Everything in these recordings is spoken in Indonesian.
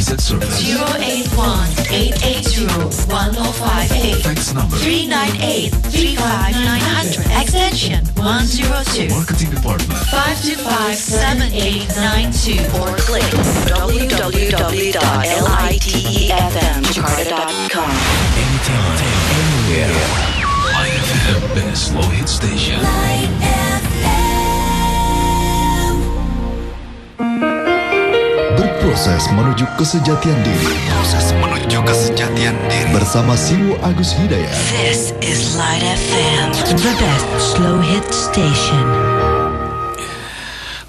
Reset service. 081-880-1058. Fax number. 398-35900. Extension 102. Marketing department. 525-7892. Or click www.litefmjakarta.com. Anytime, anywhere. Light FM, best slow hit station. Berproses menuju kesejatian diri. Bersama Siwo Agus Hidayat. This is Light FM, the best slow hit station.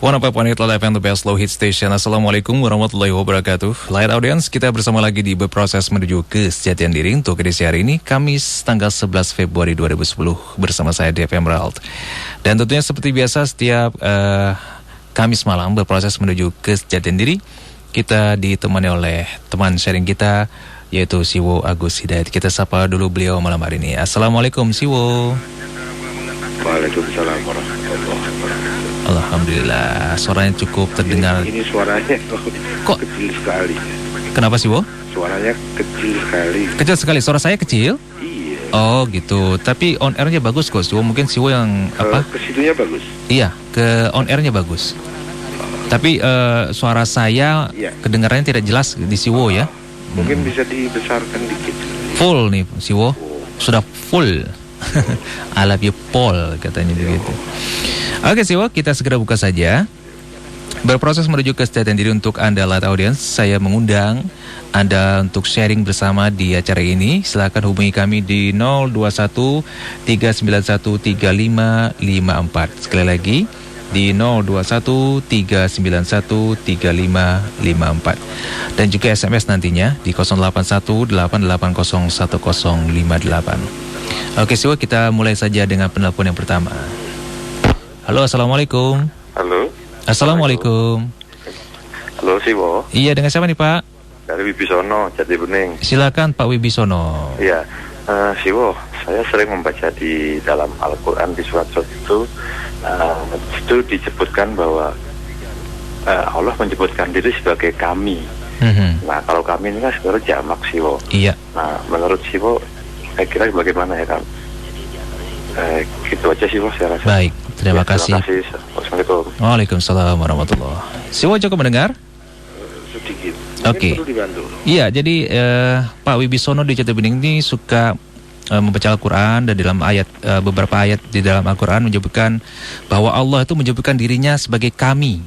104.8 Light FM, the best slow hit station. Assalamualaikum warahmatullahi wabarakatuh. Light audience, kita bersama lagi di berproses menuju kesejatian diri untuk edisi hari ini, Kamis tanggal 11 Februari 2010 bersama saya Dev Emerald. Dan tentunya seperti biasa setiap Kamis malam berproses menuju kesejatian diri, kita ditemani oleh teman sharing kita yaitu Siwo Agus Hidayat. Kita sapa dulu beliau malam hari ini. Assalamualaikum Siwo. Waalaikumsalam warahmatullahi wabarakatuh. Alhamdulillah, suaranya cukup terdengar. Ini suaranya Kok? kecil sekali. Kenapa Siwo? Suaranya kecil sekali. Kecil sekali, suara saya kecil? Iya. Oh gitu, tapi on airnya bagus kok Siwo. Mungkin Siwo yang apa? Kesitunya bagus. Iya, ke on airnya bagus. Tapi suara saya Iya. kedengarannya tidak jelas di Siwo ya. Mungkin bisa dibesarkan dikit. Full nih Siwo, sudah full. I love you Paul katanya begitu. Oke Siwo, kita segera buka saja. Berproses menuju kesejahteraan diri untuk Anda Light Audience. Saya mengundang Anda untuk sharing bersama di acara ini. Silakan hubungi kami di 021 391 3554. Sekali lagi di 021 391 3554. Dan juga SMS nantinya di 081 880 1058. Oke Siwo, kita mulai saja dengan penelpon yang pertama. Halo, assalamualaikum. Halo. Assalamualaikum. Halo Siwo. Iya, dengan siapa nih Pak? Dari Wibisono, Jati Bening. Silakan Pak Wibisono. Iya. Siwo, saya sering membaca di dalam Al-Quran di surat-surat itu disebutkan bahwa Allah menyebutkan diri sebagai kami. Nah, kalau kami ini kan sebenarnya jamak Siwo. Iya. Nah, menurut Siwo, saya kira bagaimana ya kan? Gitu aja Siwo, saya rasa. Baik, terima kasih. Terima kasih. Assalamualaikum. Waalaikumsalam warahmatullahi. Siwo cukup mendengar? Sedikit. Oke. Perlu dibantu. Iya, jadi Pak Wibisono di Jati Bening ini suka membaca Al-Quran, dan dalam ayat beberapa ayat di dalam Al-Quran menyebutkan bahwa Allah itu menyebutkan dirinya sebagai kami.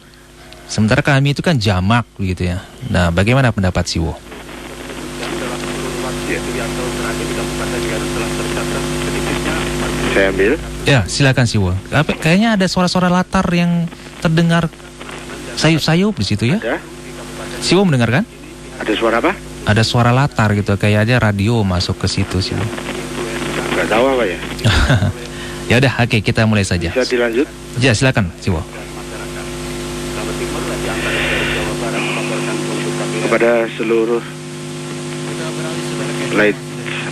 Sementara kami itu kan jamak begitu ya. Nah, bagaimana pendapat Siwo? Saya ambil. Ya, silakan Siwo. Kayaknya ada suara-suara latar yang terdengar sayup-sayup di situ ya. Ada? Siwo mendengarkan? Ada suara apa? Ada suara latar gitu, kayak aja radio masuk ke situ Siwo. Nggak tahu apa ya. Ya udah, oke, kita mulai saja. Bisa dilanjut? Ya, silakan Siwo. Kepada seluruh Light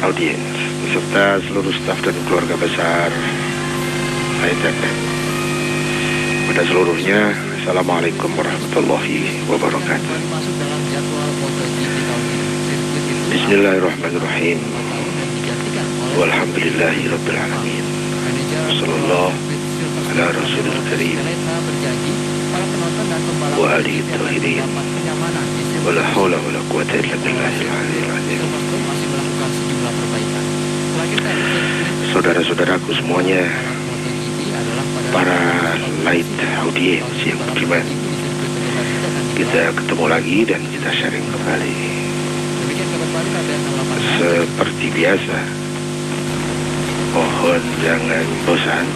Audience beserta seluruh staf dan keluarga besar Light FM. Kepada seluruhnya, Assalamualaikum warahmatullahi wabarakatuh. Bismillahirrahmanirrahim. Walhamdulillahi rabbil alamin. Sallallahu ala rasulil karim wa alihi tahirin. Wala hawla wala quwata illa billahil aliyil azim. Saudara-saudaraku semuanya, para Light Audience yang budiman, kita ketemu lagi dan kita sharing kembali. Seperti biasa, mohon jangan bosan.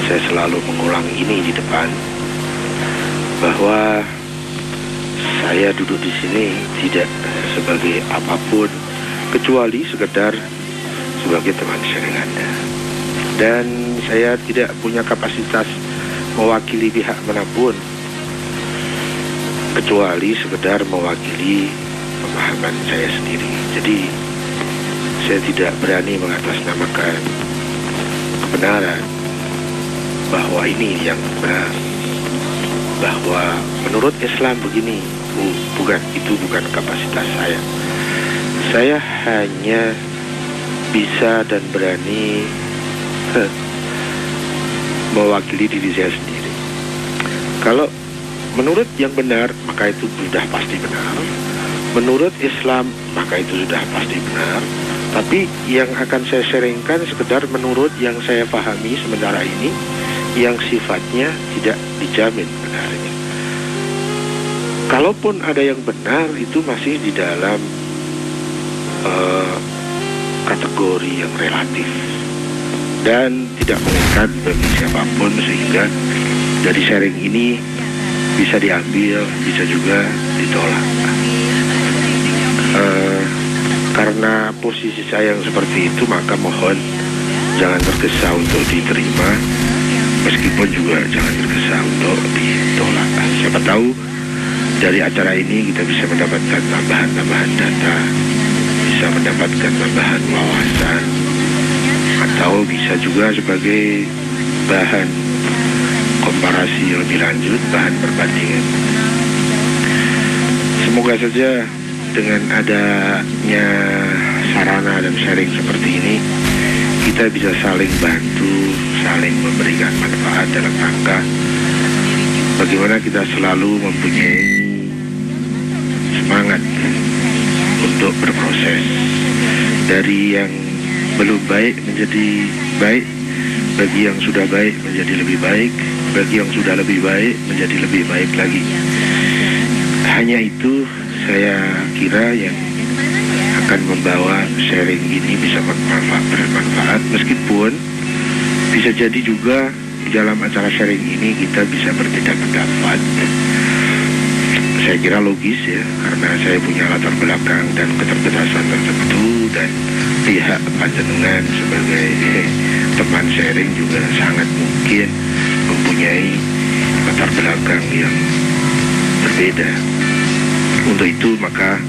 Saya selalu mengulang ini di depan, bahwa saya duduk di sini tidak sebagai apapun kecuali sekedar sebagai teman sharing Anda. Dan saya tidak punya kapasitas mewakili pihak manapun kecuali sekedar mewakili pemahaman saya sendiri. Jadi saya tidak berani mengatasnamakan kebenaran bahwa ini yang benar, bahwa menurut Islam begini, itu bukan kapasitas saya. Saya hanya bisa dan berani mewakili diri saya sendiri. Kalau menurut yang benar, maka itu sudah pasti benar. Menurut Islam, maka itu sudah pasti benar. Tapi yang akan saya sharingkan sekedar menurut yang saya pahami sementara ini, yang sifatnya tidak dijamin benarnya. Kalaupun ada yang benar, itu masih di dalam kategori yang relatif dan tidak mengikat bagi siapapun, sehingga dari sharing ini bisa diambil, bisa juga ditolak. Karena posisi saya yang seperti itu, maka mohon jangan tergesa untuk diterima, meskipun juga jangan tergesa untuk ditolak. Siapa tahu dari acara ini kita bisa mendapatkan tambahan data, bisa mendapatkan tambahan wawasan, atau bisa juga sebagai bahan komparasi yang lebih lanjut, bahan perbandingan. Semoga saja dengan adanya sarana dan sharing seperti ini, kita bisa saling bantu, saling memberikan manfaat dalam rangka bagaimana kita selalu mempunyai semangat untuk berproses dari yang belum baik menjadi baik, bagi yang sudah baik menjadi lebih baik, bagi yang sudah lebih baik menjadi lebih baik lagi. Hanya itu saya kira yang akan membawa sharing ini bisa bermanfaat, meskipun bisa jadi juga di dalam acara sharing ini kita bisa berbeda pendapat. Saya kira logis ya, karena saya punya latar belakang dan keterbatasan tertentu, dan pihak panjenengan sebagai teman sharing juga sangat mungkin mempunyai latar belakang yang berbeda. Untuk itu maka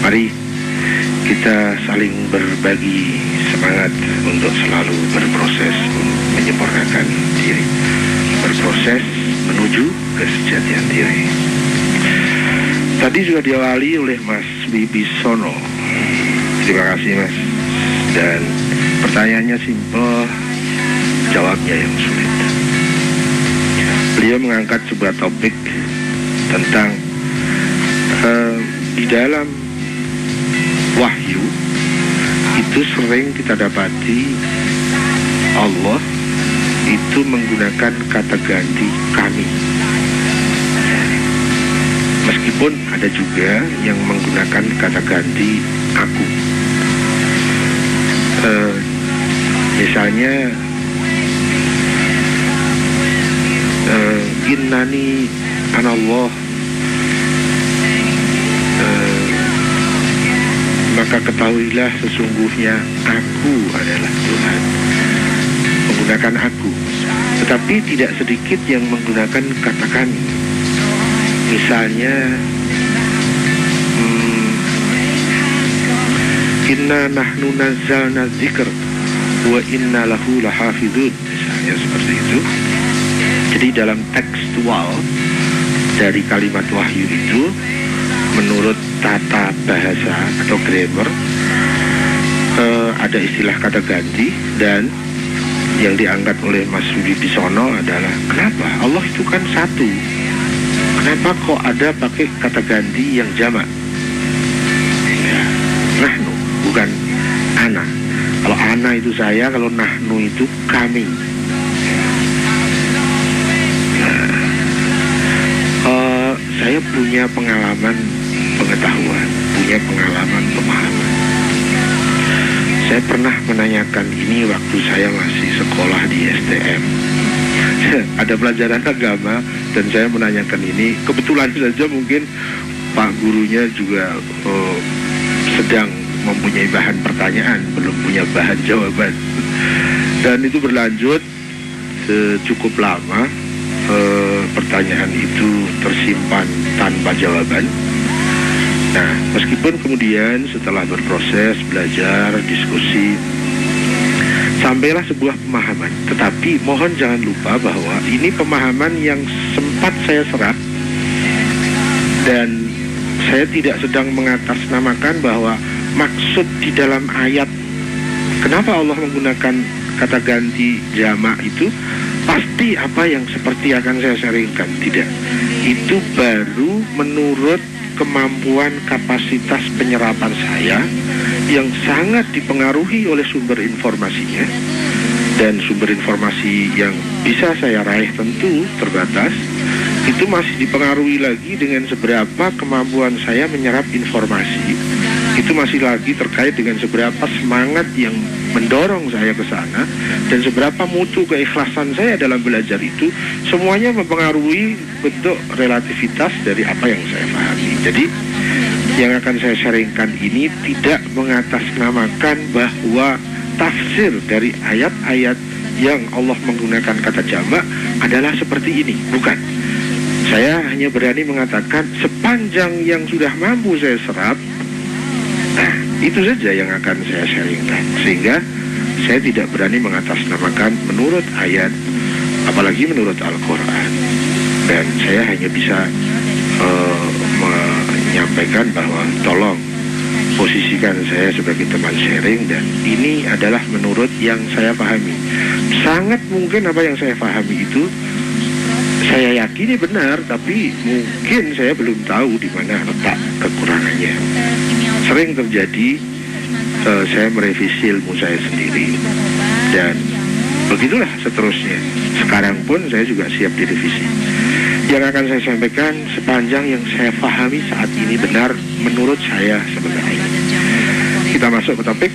mari kita saling berbagi semangat untuk selalu berproses menyempurnakan diri, berproses menuju kesejatian diri. Tadi sudah diawali oleh Mas Wibisono. Terima kasih Mas. Dan pertanyaannya simpel, jawabnya yang sulit. Beliau mengangkat sebuah topik tentang di dalam wahyu itu sering kita dapati Allah itu menggunakan kata ganti kami, meskipun ada juga yang menggunakan kata ganti aku. Misalnya innani anallah, maka ketahuilah sesungguhnya aku adalah Tuhan. Menggunakan aku. Tetapi tidak sedikit yang menggunakan kata kami. Misalnya inna nahnu nazzalna dzikr wa inna lahu lahafidun, misalnya seperti itu. Jadi dalam tekstual dari kalimat wahyu itu, menurut tata bahasa atau grammar, ada istilah kata ganti, dan yang diangkat oleh Mas Wibisono adalah kenapa Allah itu kan satu, kenapa kok ada pakai kata ganti yang jamak? Ya, nahnu bukan ana. Kalau ana itu saya, kalau nahnu itu kami. Saya punya pengalaman pengetahuan, punya pengalaman pemahaman. Saya pernah menanyakan ini waktu saya masih sekolah di STM. Ada pelajaran agama dan saya menanyakan ini. Kebetulan saja mungkin Pak gurunya juga sedang mempunyai bahan pertanyaan, belum punya bahan jawaban. Dan itu berlanjut cukup lama. Pertanyaan itu tersimpan tanpa jawaban. Nah, meskipun kemudian setelah berproses, belajar, diskusi, sampailah sebuah pemahaman. Tetapi mohon jangan lupa bahwa ini pemahaman yang sempat saya serap dan saya tidak sedang mengatasnamakan bahwa maksud di dalam ayat kenapa Allah menggunakan kata ganti jamak itu pasti apa yang seperti akan saya sharingkan. Tidak. Itu baru menurut kemampuan kapasitas penyerapan saya yang sangat dipengaruhi oleh sumber informasinya. Dan sumber informasi yang bisa saya raih tentu terbatas. Itu masih dipengaruhi lagi dengan seberapa kemampuan saya menyerap informasi. Itu masih lagi terkait dengan seberapa semangat yang mendorong saya ke sana dan seberapa mutu keikhlasan saya dalam belajar itu. Semuanya mempengaruhi bentuk relativitas dari apa yang saya pahami. Jadi yang akan saya sharingkan ini tidak mengatasnamakan bahwa tafsir dari ayat-ayat yang Allah menggunakan kata jamak adalah seperti ini. Bukan. Saya hanya berani mengatakan sepanjang yang sudah mampu saya serap, nah, itu saja yang akan saya sharingkan. Sehingga saya tidak berani mengatasnamakan menurut ayat, apalagi menurut Al-Quran. Dan saya hanya bisa menyampaikan bahwa tolong posisikan saya sebagai teman sharing, dan ini adalah menurut yang saya pahami. Sangat mungkin apa yang saya pahami itu saya yakini benar, tapi mungkin saya belum tahu di mana letak kekurangannya. Sering terjadi saya merevisi ilmu saya sendiri, dan begitulah seterusnya. Sekarang pun saya juga siap direvisi. Yang akan saya sampaikan sepanjang yang saya pahami saat ini benar menurut saya sebenarnya. Kita masuk ke topik.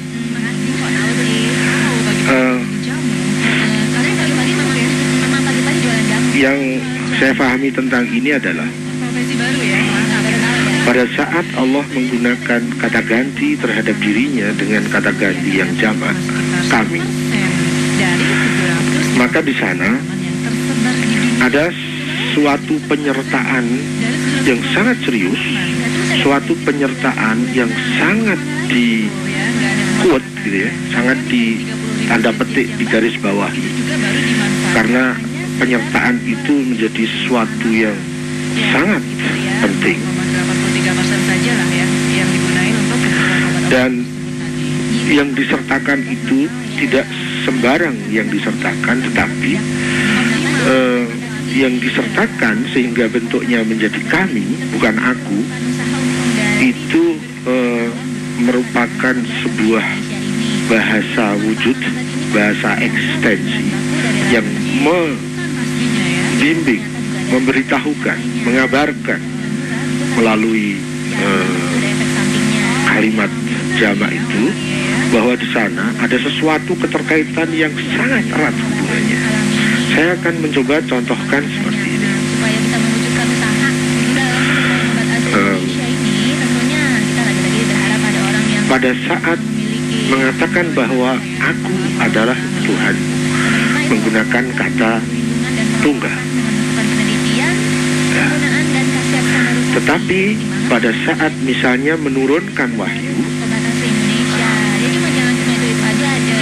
Yang saya pahami tentang ini adalah pada saat Allah menggunakan kata ganti terhadap dirinya dengan kata ganti yang jamak, kami, maka di sana ada suatu penyertaan yang sangat serius, suatu penyertaan yang sangat di quote gitu ya, sangat di tanda petik di garis bawah, karena penyertaan itu menjadi sesuatu yang sangat penting. Dan yang disertakan itu tidak sembarang yang disertakan, tetapi yang disertakan sehingga bentuknya menjadi kami, bukan aku, itu merupakan sebuah bahasa wujud, bahasa eksistensi yang membimbing, memberitahukan, mengabarkan melalui kalimat jamak itu bahwa di sana ada sesuatu keterkaitan yang sangat erat hubungannya. Saya akan mencoba contohkan seperti ini. Pada saat mengatakan bahwa aku adalah Tuhan menggunakan kata tunggal. Ya. Tetapi pada saat misalnya menurunkan wahyu,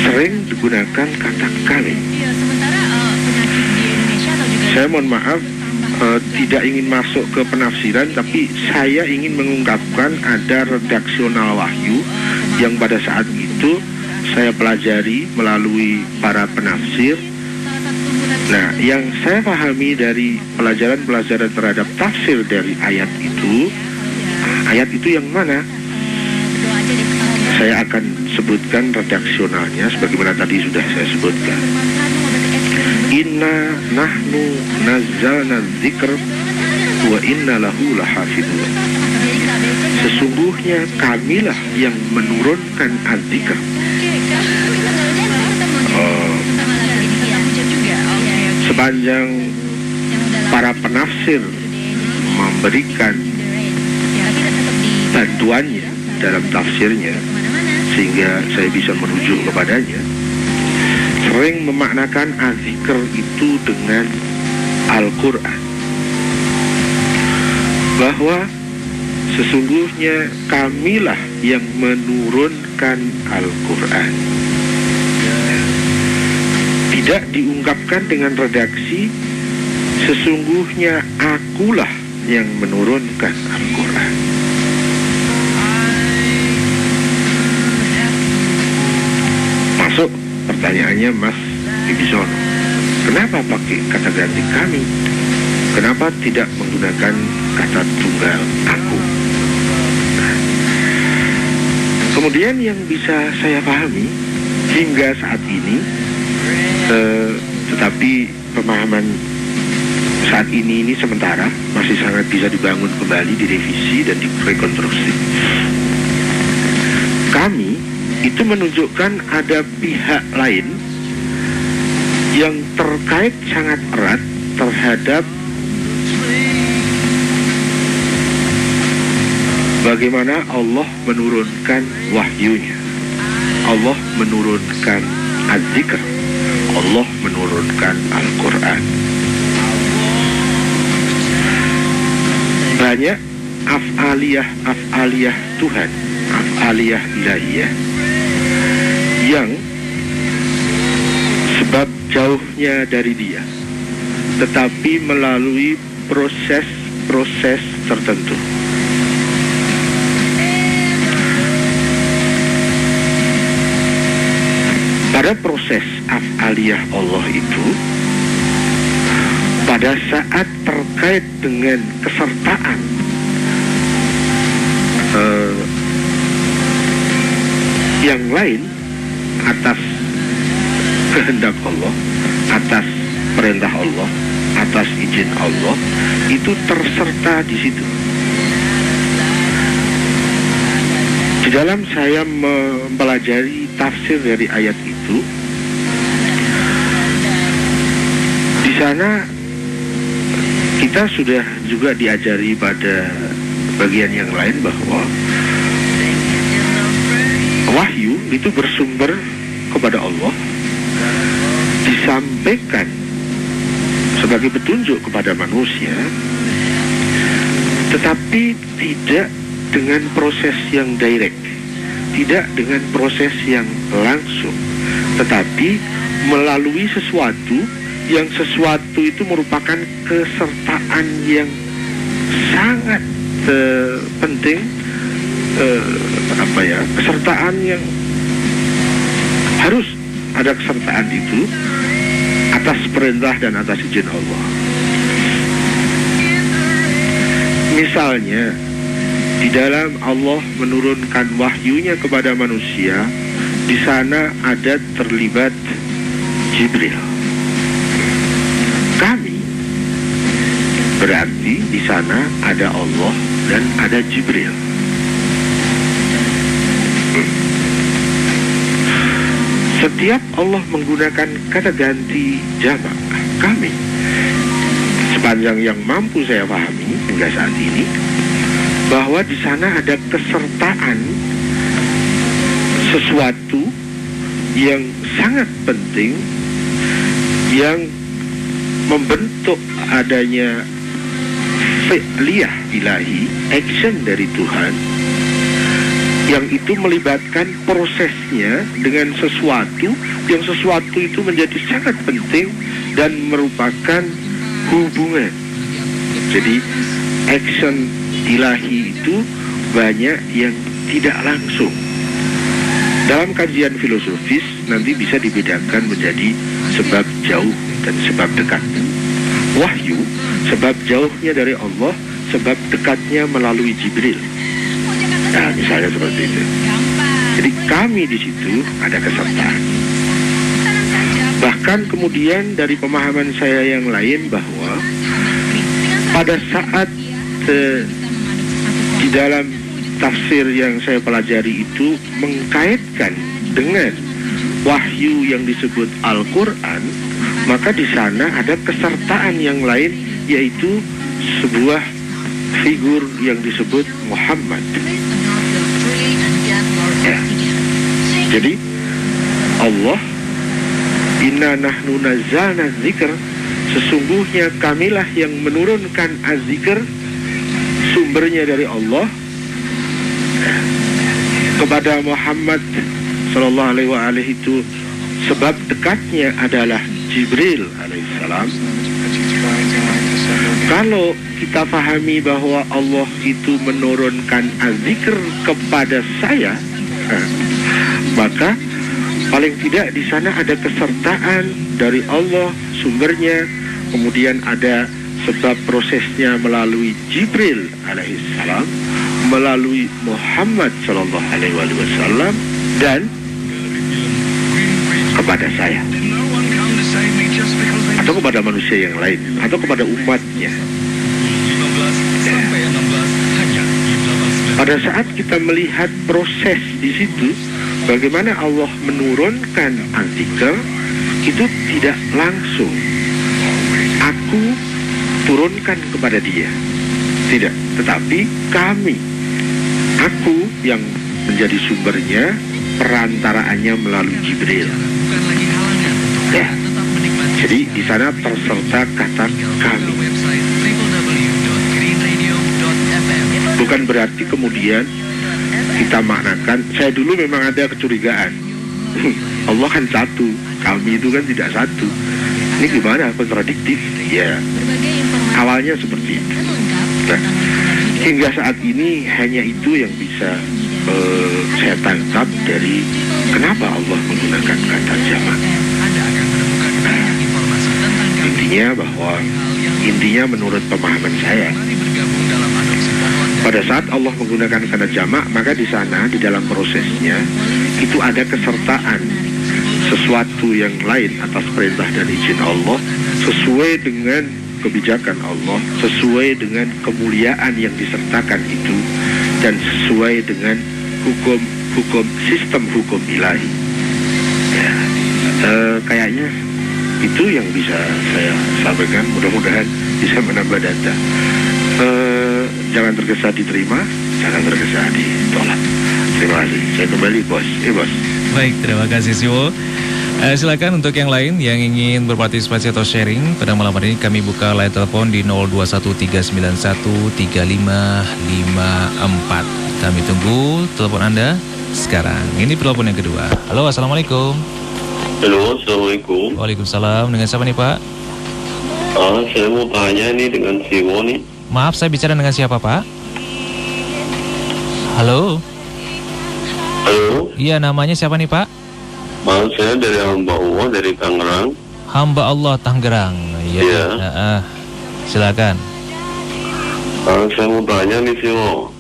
sering digunakan kata kami. Saya mohon maaf, tidak ingin masuk ke penafsiran, tapi saya ingin mengungkapkan ada redaksional wahyu yang pada saat itu saya pelajari melalui para penafsir. Nah, yang saya pahami dari pelajaran-pelajaran terhadap tafsir dari ayat itu yang mana? Saya akan sebutkan redaksionalnya sebagaimana tadi sudah saya sebutkan. Inna nahnu nazzalna dzikr wa inna lahu lahafidun. Sesungguhnya kamilah yang menurunkan az-dzikr. Sepanjang para penafsir memberikan bantuannya dalam tafsirnya sehingga saya bisa merujuk kepadanya, sering memaknakan az-dzikr itu dengan Al-Quran, bahwa sesungguhnya kamilah yang menurunkan Al-Quran. Tidak diungkapkan dengan redaksi sesungguhnya akulah yang menurunkan Al-Quran. misalnya Mas Bibisono, kenapa pakai kata ganti kami? Kenapa tidak menggunakan kata tunggal aku? Kemudian yang bisa saya pahami hingga saat ini, tetapi pemahaman saat ini sementara masih sangat bisa dibangun kembali, direvisi dan direkonstruksi. Kami itu menunjukkan ada pihak lain yang terkait sangat erat terhadap bagaimana Allah menurunkan wahyunya, Allah menurunkan az-zikr, Allah menurunkan Al-Quran. Banyak af'aliyah Tuhan, af'aliyah ilahiyah yang sebab jauhnya dari Dia, tetapi melalui proses-proses tertentu. Pada proses af'aliyah Allah itu, pada saat terkait dengan kesertaan yang lain atas kehendak Allah, atas perintah Allah, atas izin Allah, itu terserta di situ. Di dalam saya mempelajari tafsir dari ayat itu, di sana kita sudah juga diajari pada bagian yang lain bahwa wahyu itu bersumber kepada Allah, disampaikan sebagai petunjuk kepada manusia, tetapi tidak dengan proses yang direct, tidak dengan proses yang langsung, tetapi melalui sesuatu itu merupakan kesertaan yang sangat penting, kesertaan yang harus ada kesertaan itu atas perintah dan atas izin Allah. Misalnya di dalam Allah menurunkan wahyunya kepada manusia, di sana ada terlibat Jibril. Kami berarti di sana ada Allah dan ada Jibril. Setiap Allah menggunakan kata ganti jamak kami, sepanjang yang mampu saya pahami hingga saat ini, bahwa di sana ada kesertaan sesuatu yang sangat penting yang membentuk adanya fi'liyah ilahi, action dari Tuhan, yang itu melibatkan prosesnya dengan sesuatu itu menjadi sangat penting dan merupakan hubungan. Jadi action ilahi itu banyak yang tidak langsung. Dalam kajian filosofis nanti bisa dibedakan menjadi sebab jauh dan sebab dekat. Wahyu sebab jauhnya dari Allah, sebab dekatnya melalui Jibril. Nah, misalnya seperti itu. Jadi kami di situ ada kesertaan. Bahkan kemudian dari pemahaman saya yang lain bahwa pada saat di dalam tafsir yang saya pelajari itu mengkaitkan dengan wahyu yang disebut Al-Quran, maka di sana ada kesertaan yang lain, yaitu sebuah figur yang disebut Muhammad. Ya. Jadi Allah, inna nahnu nazzalna dzikr, sesungguhnya kamilah yang menurunkan az-zikr, sumbernya dari Allah, kepada Muhammad sallallahu alaihi itu sebab dekatnya adalah Jibril alaihissalam. Kalau kita pahami bahwa Allah itu menurunkan az-zikr kepada saya, maka Paling tidak di sana ada kesertaan dari Allah sumbernya, kemudian ada sebab prosesnya melalui Jibril alaihissalam, melalui Muhammad sallallahu alaihi wasallam, dan kepada saya atau kepada manusia yang lain atau kepada umatnya. Pada saat kita melihat proses di situ, bagaimana Allah menurunkan artikel itu tidak langsung aku turunkan kepada dia, tidak, tetapi aku yang menjadi sumbernya, perantaraannya melalui Jibril. Ya. Jadi di sana terserta kata kami. Bukan berarti kemudian kita maknakan, saya dulu memang ada kecurigaan. Allah kan satu, kami itu kan tidak satu. Ini gimana? Kontradiktif. Ya. Awalnya seperti itu. Nah, hingga saat ini hanya itu yang bisa saya tangkap dari kenapa Allah menggunakan kata jamak. Intinya menurut pemahaman saya, pada saat Allah menggunakan kata jamak, maka di sana di dalam prosesnya itu ada kesertaan sesuatu yang lain atas perintah dan izin Allah, sesuai dengan kebijakan Allah, sesuai dengan kemuliaan yang disertakan itu, dan sesuai dengan hukum sistem hukum ilahi. Ya, kayaknya itu yang bisa saya sampaikan. Mudah-mudahan bisa menambah data. Jangan tergesa diterima, jangan tergesa ditolak. Terima kasih. Saya kembali bos. Bos. Baik, terima kasih Siwo. Silakan untuk yang lain yang ingin berpartisipasi atau sharing pada malam hari ini, kami buka line telepon di 0213913554. Kami tunggu telepon Anda sekarang. Ini telepon yang kedua. Halo, assalamualaikum. Halo, assalamualaikum. Waalaikumsalam. Dengan siapa nih Pak? Saya mau tanya nih dengan Siwo nih. Maaf, saya bicara dengan siapa Pak? Halo. Halo. Iya, namanya siapa nih Pak? Maaf, saya dari hamba Allah dari Tangerang. Hamba Allah Tangerang. Iya. Silakan. Saya mau tanya nih Siwo.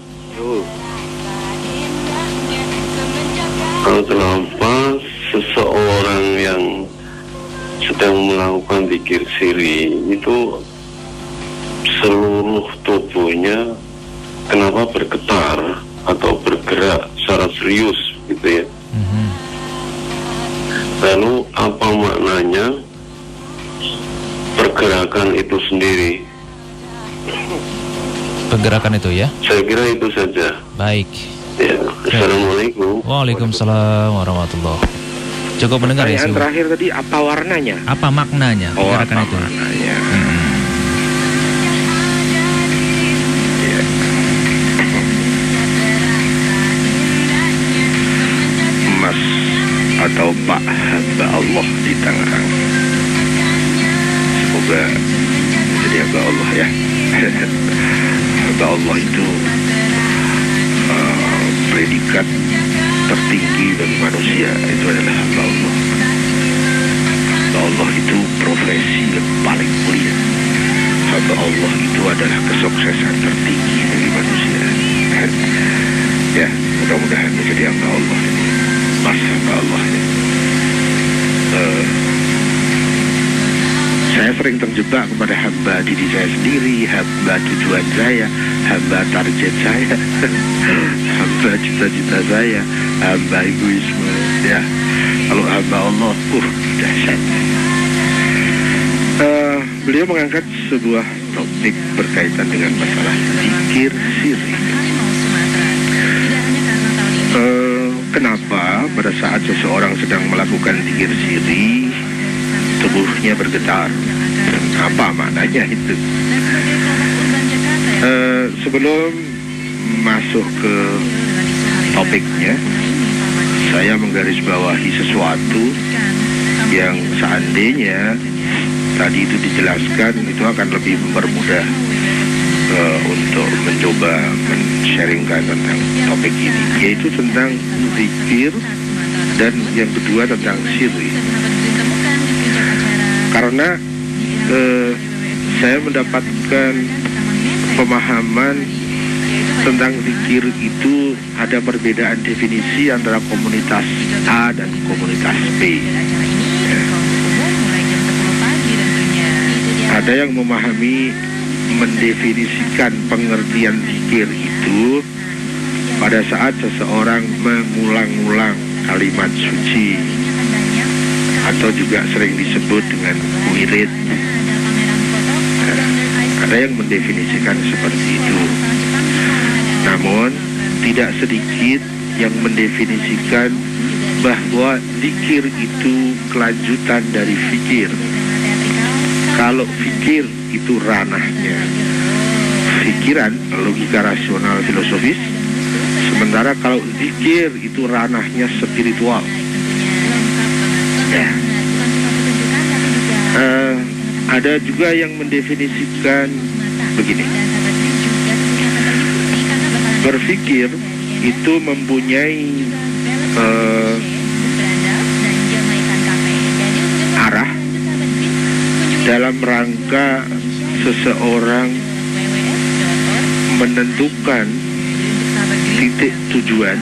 Kenapa seseorang yang sedang melakukan zikir siri itu seluruh tubuhnya kenapa bergetar atau bergerak secara serius gitu ya? Lalu apa maknanya pergerakan itu sendiri? Pergerakan itu ya? Saya kira itu saja. Baik. Ya, assalamualaikum. Waalaikumsalam warahmatullahi. Cukup mendengar ya. Pertanyaan terakhir tadi apa warnanya? Apa maknanya pergerakan itu? Maknanya? Ya. Mas atau Pak hamba Allah di Tangerang, semoga menjadi hamba Allah ya. Hamba Allah itu predikat tertinggi bagi manusia, itu adalah hamba Allah. Hamba Allah itu profesi yang paling mulia. Hamba Allah itu adalah kesuksesan tertinggi bagi manusia. Ya, mudah-mudahan menjadi hamba Allah ini. Mas hamba Allah ini. Saya sering terjebak kepada hamba diri saya sendiri, hamba tujuan saya, hamba target saya, hamba cita-cita saya, hamba egoisme. Ya, kalau hamba Allah, dahsyat. Beliau mengangkat sebuah topik berkaitan dengan masalah zikir siri. Kenapa pada saat seseorang sedang melakukan zikir siri tubuhnya bergetar? Apa maknanya itu? Sebelum masuk ke topiknya, saya menggarisbawahi sesuatu yang seandainya tadi itu dijelaskan, itu akan lebih mempermudah untuk mencoba men-sharingkan tentang topik ini, yaitu tentang zikir Dan yang kedua tentang sirri. Karena saya mendapatkan pemahaman tentang zikir itu ada perbedaan definisi antara komunitas A dan komunitas B. Ada yang memahami, mendefinisikan pengertian zikir itu pada saat seseorang mengulang-ulang kalimat suci atau juga sering disebut dengan wirid. Ada yang mendefinisikan seperti itu. Namun tidak sedikit yang mendefinisikan bahwa zikir itu kelanjutan dari fikir. Kalau fikir itu ranahnya pikiran, logika rasional, filosofis. Sementara kalau zikir itu ranahnya spiritual. Ya. Ada juga yang mendefinisikan begini. Berpikir itu mempunyai arah dalam rangka seseorang menentukan titik tujuan.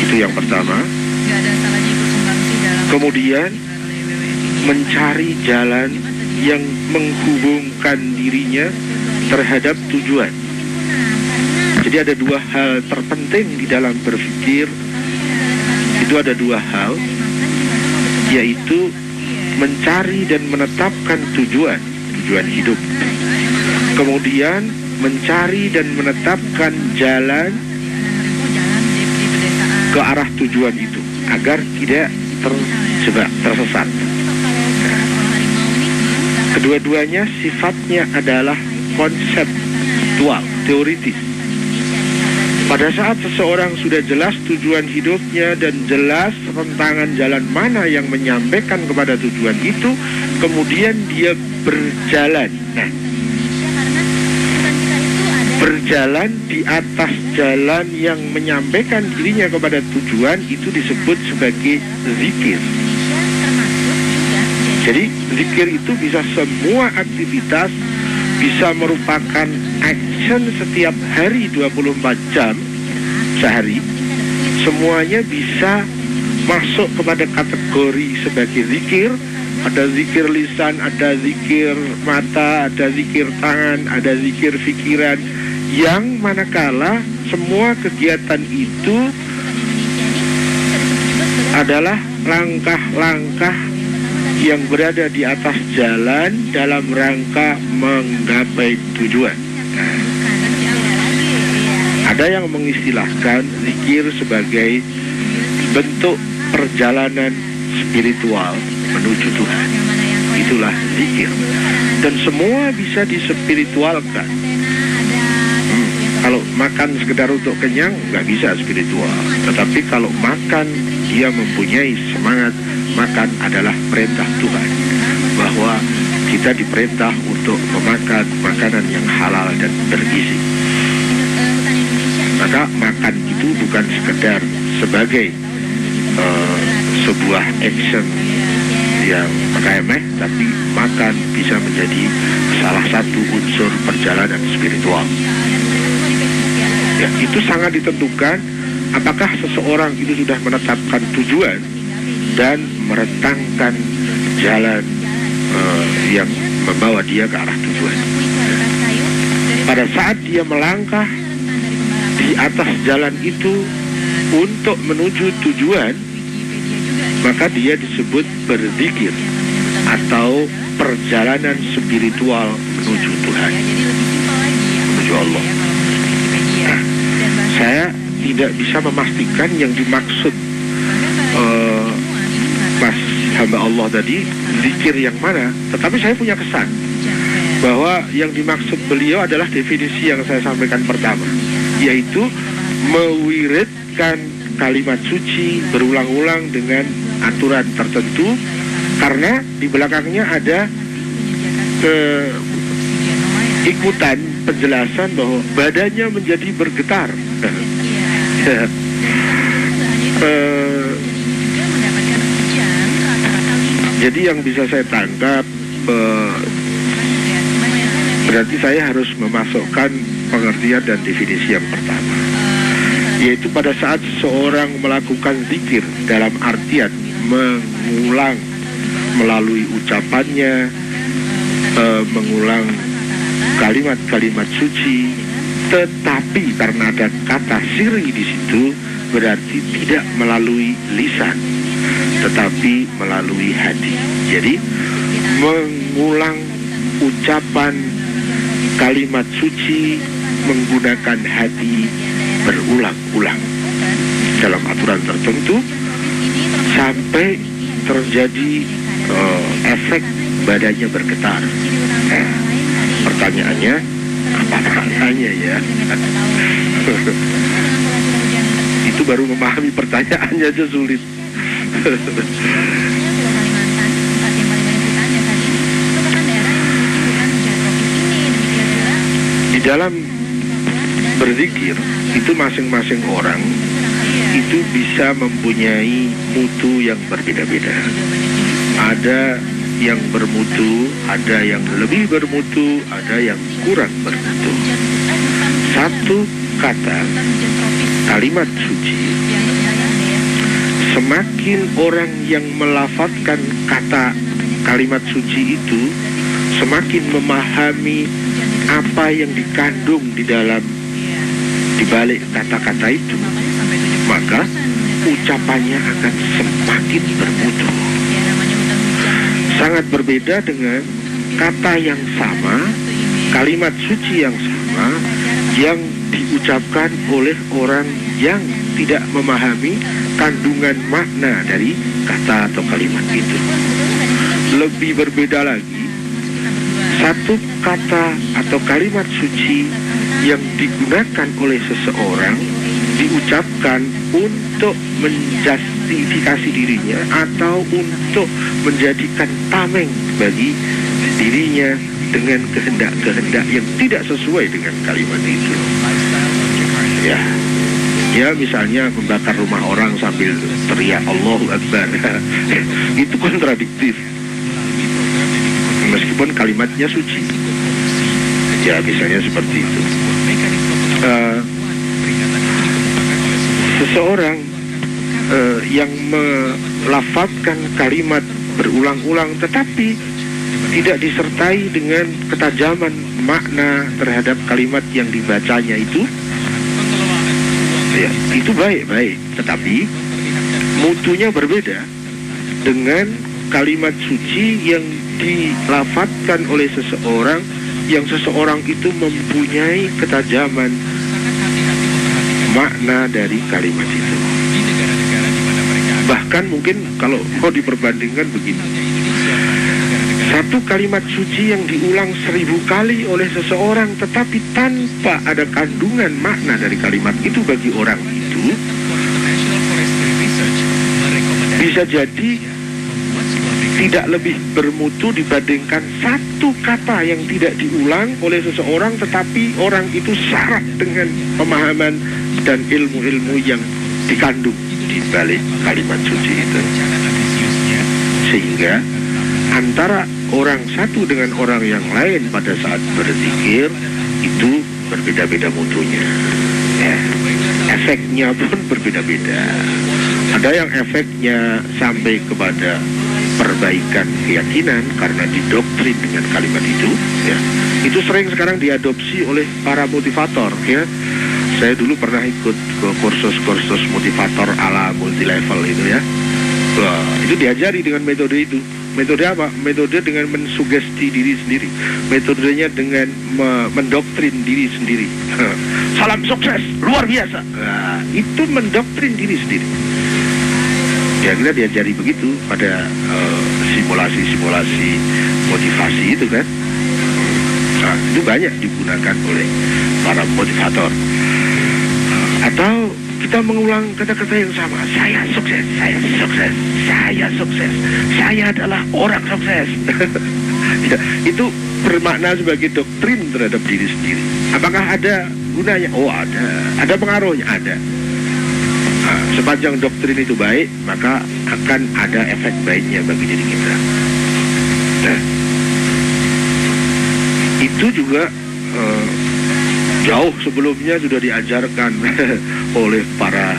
Itu yang pertama. Kemudian mencari jalan yang menghubungkan dirinya terhadap tujuan. Jadi ada dua hal terpenting di dalam berpikir. Itu ada dua hal, yaitu mencari dan menetapkan tujuan hidup. Kemudian mencari dan menetapkan jalan ke arah tujuan itu agar tidak terjebak, tersesat. Kedua-duanya sifatnya adalah konseptual, teoritis. Pada saat seseorang sudah jelas tujuan hidupnya dan jelas rentangan jalan mana yang menyampaikan kepada tujuan itu, kemudian dia berjalan. Nah, berjalan di atas jalan yang menyampaikan dirinya kepada tujuan itu disebut sebagai zikir. Jadi zikir itu bisa semua aktivitas, bisa merupakan action setiap hari 24 jam sehari. Semuanya bisa masuk kepada kategori sebagai zikir. Ada zikir lisan, ada zikir mata, ada zikir tangan, ada zikir pikiran. Yang manakala semua kegiatan itu adalah langkah-langkah yang berada di atas jalan dalam rangka menggapai tujuan. Ada yang mengistilahkan zikir sebagai bentuk perjalanan spiritual menuju Tuhan. Itulah zikir. Dan semua bisa dispiritualkan. Kalau makan sekedar untuk kenyang, nggak bisa spiritual. Tetapi kalau makan, dia mempunyai semangat. Makan adalah perintah Tuhan, bahwa kita diperintah untuk memakan makanan yang halal dan bergizi. Maka makan itu bukan sekedar sebagai sebuah action yang remeh, tapi makan bisa menjadi salah satu unsur perjalanan spiritual. Ya, itu sangat ditentukan apakah seseorang itu sudah menetapkan tujuan dan merentangkan jalan yang membawa dia ke arah tujuan. Pada saat dia melangkah di atas jalan itu untuk menuju tujuan, maka dia disebut berzikir atau perjalanan spiritual menuju Tuhan, menuju Allah. Nah, saya tidak bisa memastikan yang dimaksud Mas hamba Allah tadi zikir yang mana, tetapi saya punya kesan bahwa yang dimaksud beliau adalah definisi yang saya sampaikan pertama, yaitu mewiridkan kalimat suci berulang-ulang dengan aturan tertentu, karena di belakangnya ada ikutan penjelasan bahwa badannya menjadi bergetar. Jadi yang bisa saya tangkap, berarti saya harus memasukkan pengertian dan definisi yang pertama, yaitu pada saat seseorang melakukan zikir dalam artian mengulang melalui ucapannya, mengulang kalimat-kalimat suci, tetapi karena ada kata sirri di situ, berarti tidak melalui lisan, tetapi melalui hati. Jadi mengulang ucapan kalimat suci menggunakan hati berulang-ulang dalam aturan tertentu sampai terjadi efek badannya bergetar. Pertanyaannya, apa maknanya ya? Itu baru memahami pertanyaannya aja sulit. Di dalam berzikir itu masing-masing orang itu bisa mempunyai mutu yang berbeda-beda. Ada yang bermutu, ada yang lebih bermutu, ada yang kurang bermutu. Satu kata kalimat suci, semakin orang yang melafazkan kata kalimat suci itu semakin memahami apa yang dikandung di balik kata-kata itu, maka ucapannya akan semakin bermutu. Sangat berbeda dengan kata yang sama, kalimat suci yang sama, yang diucapkan oleh orang yang tidak memahami kandungan makna dari kata atau kalimat itu. Lebih berbeda lagi, satu kata atau kalimat suci yang digunakan oleh seseorang diucapkan untuk menjustifikasi dirinya atau untuk menjadikan tameng bagi dirinya dengan kehendak-kehendak yang tidak sesuai dengan kalimat itu. Ya misalnya membakar rumah orang sambil teriak Allahu Akbar. Itu kontradiktif meskipun kalimatnya suci. Ya misalnya seperti itu. Seseorang yang melafazkan kalimat berulang-ulang tetapi tidak disertai dengan ketajaman makna terhadap kalimat yang dibacanya itu, ya, itu baik-baik, tetapi mutunya berbeda dengan kalimat suci yang dilafazkan oleh seseorang yang seseorang itu mempunyai ketajaman makna dari kalimat itu. Bahkan mungkin kalau mau diperbandingkan begini, satu kalimat suci yang diulang 1000 kali oleh seseorang tetapi tanpa ada kandungan makna dari kalimat itu bagi orang itu, bisa jadi tidak lebih bermutu dibandingkan satu kata yang tidak diulang oleh seseorang tetapi orang itu syarat dengan pemahaman dan ilmu-ilmu yang dikandung di balik kalimat suci itu. Sehingga antara orang satu dengan orang yang lain pada saat berzikir itu berbeda-beda mutunya. Ya. Efeknya pun berbeda-beda. Ada yang efeknya sampai kepada perbaikan keyakinan karena didoktrin dengan kalimat itu, ya. Itu sering sekarang diadopsi oleh para motivator, ya. Saya dulu pernah ikut ke kursus-kursus motivator ala multi-level itu, ya. Wah, itu diajari dengan metode itu. Metode apa? Metode dengan mensugesti diri sendiri. Metodenya dengan mendoktrin diri sendiri. Salam sukses, luar biasa. Nah, itu mendoktrin diri sendiri. Ya, kita diajari begitu pada simulasi-simulasi motivasi itu kan. Nah, itu banyak digunakan oleh para motivator. Atau kita mengulang kata-kata yang sama. Saya sukses, saya sukses, saya sukses, saya adalah orang sukses. Ya, itu bermakna sebagai doktrin terhadap diri sendiri. Apakah ada gunanya? Oh ada pengaruhnya, ada. Nah, sepanjang doktrin itu baik, maka akan ada efek baiknya bagi diri kita. Nah, itu juga jauh sebelumnya sudah diajarkan oleh para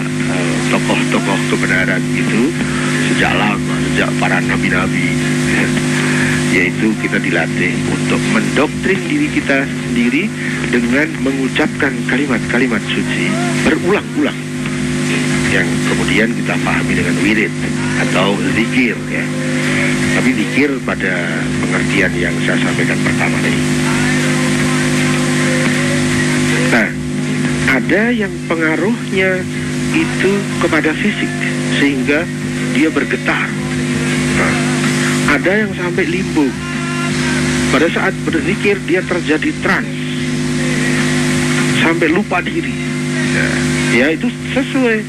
tokoh-tokoh kebenaran itu sejak lama, sejak para nabi-nabi, yaitu kita dilatih untuk mendoktrin diri kita sendiri dengan mengucapkan kalimat-kalimat suci berulang-ulang yang kemudian kita pahami dengan wirid atau zikir, ya. Tapi zikir pada pengertian yang saya sampaikan pertama tadi. Nah, ada yang pengaruhnya itu kepada fisik sehingga dia bergetar. Nah, ada yang sampai limbo. Pada saat berzikir dia terjadi trans, sampai lupa diri. Ya itu sesuai,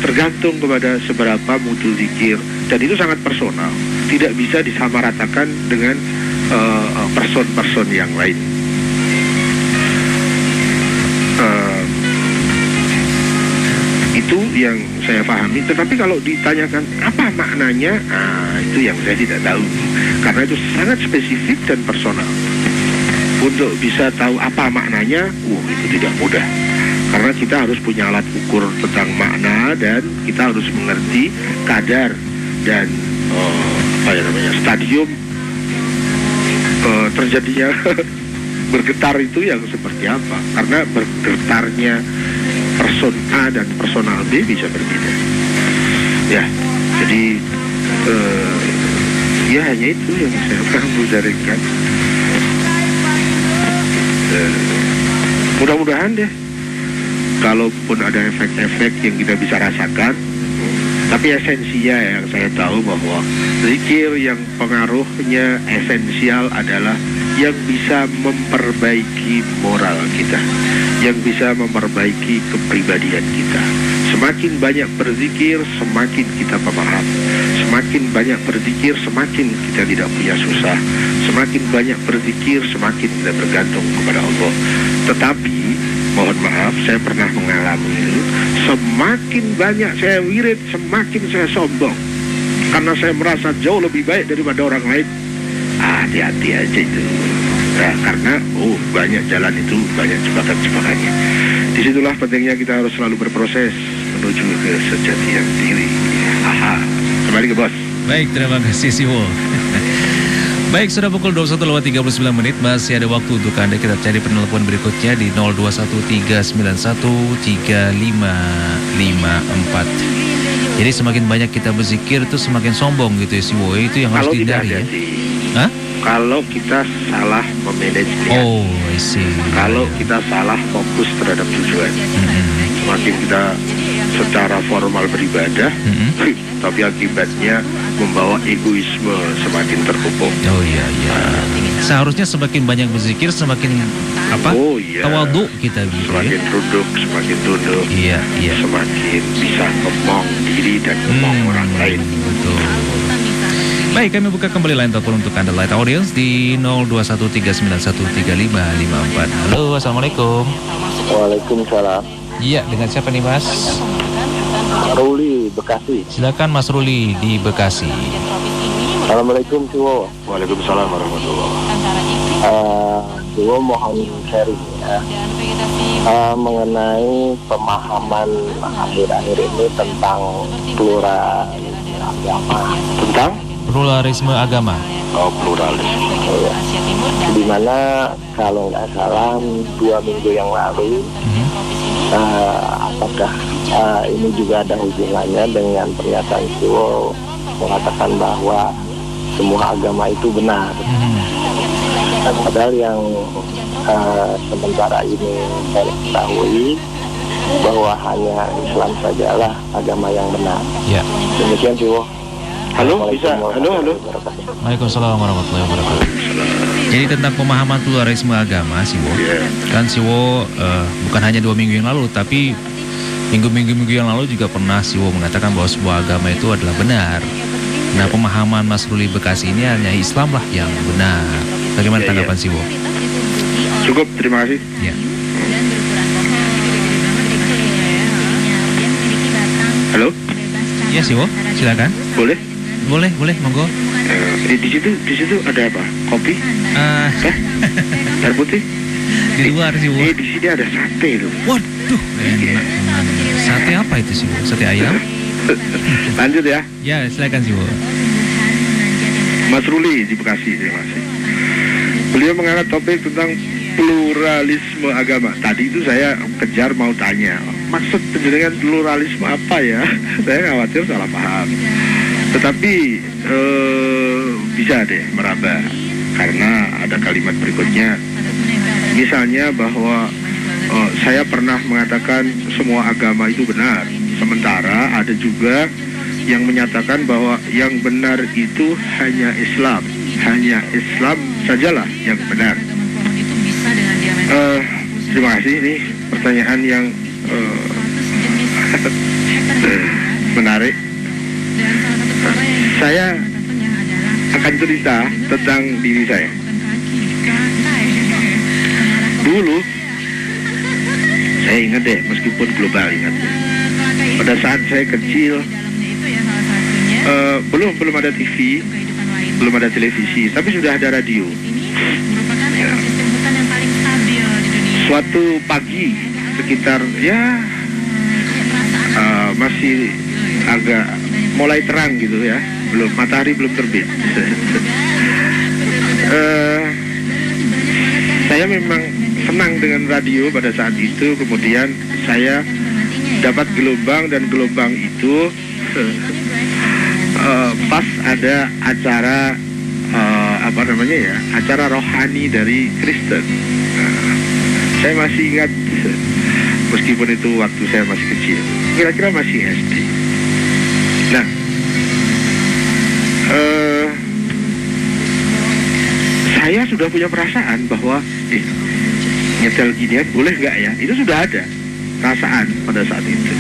tergantung kepada seberapa mutu zikir, dan itu sangat personal, tidak bisa disamaratakan dengan person-person yang lain. Itu yang saya pahami. Tetapi kalau ditanyakan apa maknanya, itu yang saya tidak tahu, karena itu sangat spesifik dan personal. Untuk bisa tahu apa maknanya, itu tidak mudah, karena kita harus punya alat ukur tentang makna, dan kita harus mengerti kadar dan stadium terjadinya bergetar itu yang seperti apa. Karena bergetarnya person A dan personal B bisa berbeda. Ya, jadi ya hanya itu yang saya mau jaringkan. Mudah-mudahan deh, kalaupun ada efek-efek yang kita bisa rasakan, tapi esensinya yang saya tahu bahwa zikir yang pengaruhnya esensial adalah yang bisa memperbaiki moral kita, yang bisa memperbaiki kepribadian kita. Semakin banyak berzikir, semakin kita pemaaf. Semakin banyak berzikir, semakin kita tidak punya susah. Semakin banyak berzikir, semakin kita bergantung kepada Allah. Tetapi, mohon maaf, saya pernah mengalami itu. Semakin banyak saya wirid, semakin saya sombong. Karena saya merasa jauh lebih baik daripada orang lain. Hati-hati aja itu. Nah, karena banyak jalan itu, banyak jebakan-jebakannya. Disitulah pentingnya kita harus selalu berproses menuju ke sejatian diri. Kembali ke bos. Baik, terima kasih Siwo. Baik, sudah pukul 21:39, masih ada waktu untuk Anda. Kita cari penelpon berikutnya di 0213913554. Jadi semakin banyak kita berzikir itu semakin sombong gitu ya Siwo. Itu yang harus dihindari ya. Hah? Kalau kita salah memanage niat. I see. Kalau kita salah fokus terhadap tujuan. Semakin kita secara formal beribadah, tapi akibatnya membawa egoisme semakin terpupuk. Oh iya. Seharusnya semakin banyak berzikir semakin tawadhu kita gitu. Semakin semakin tunduk. Iya. Semakin bisa ngomong diri dan ngomong orang lain. Betul. Baik, kami buka kembali line telepon untuk Anda light audience di 0213913554. Halo, assalamualaikum. Waalaikumsalam. Iya, dengan siapa nih Mas? Ruli, Bekasi. Silakan Mas Ruli di Bekasi. Assalamualaikum Ciwo. Waalaikumsalam warahmatullahi. Ciwo mohon sharing ya. Mengenai pemahaman akhir-akhir ini tentang pluralisme agama. Tentang? Pluralisme agama. Oh, pluralisme. Ya. Dimana kalau nggak salah 2 minggu yang lalu, apakah ini juga ada hubungannya dengan pernyataan Ciwo mengatakan bahwa semua agama itu benar. Padahal yang sementara ini saya ketahui bahwa hanya Islam sajalah agama yang benar. Ya. Demikian Ciwo. Halo, bisa? Halo. Waalaikumsalam warahmatullahi wabarakatuh. Jadi tentang pemahaman pluralisme agama, Siwo. Kan Siwo bukan hanya 2 minggu yang lalu, tapi minggu yang lalu juga pernah Siwo mengatakan bahwa sebuah agama itu adalah benar. Nah, pemahaman Mas Ruli Bekasi ini hanya Islam lah yang benar. Bagaimana tanggapan Siwo? Cukup, terima kasih. Ya. Ya sih, silakan. Boleh? Boleh, monggo. Di situ ada apa? Kopi? Air putih? Di luar sih, Wo. Di sini ada sate loh. Waduh, enak. Sate apa itu sih, Wo? Sate ayam? Lanjut ya. Ya, silakan sih, Wo. Mas Ruli di Bekasi, terima kasih. Beliau mengangkat topik tentang pluralisme agama. Tadi itu saya kejar mau tanya, maksud dengan pluralisme apa ya? Saya khawatir salah paham. Tetapi bisa deh meraba, karena ada kalimat berikutnya. Misalnya bahwa saya pernah mengatakan semua agama itu benar. Sementara ada juga yang menyatakan bahwa yang benar itu hanya Islam. Hanya Islam sajalah yang benar. Terima kasih, ini pertanyaan yang menarik. Saya akan cerita tentang diri saya. Dulu, saya ingat deh, meskipun global ingat deh. Pada saat saya kecil, belum ada TV, belum ada televisi, tapi sudah ada radio. Ya. Suatu pagi sekitar masih agak mulai terang gitu ya, matahari belum terbit. Saya memang senang dengan radio pada saat itu. Kemudian saya dapat gelombang, dan gelombang itu pas ada acara acara rohani dari Kristen. Saya masih ingat, meskipun itu waktu saya masih kecil, kira-kira masih SD. Nah, saya sudah punya perasaan bahwa nyetel ginian boleh nggak ya? Itu sudah ada perasaan pada saat itu.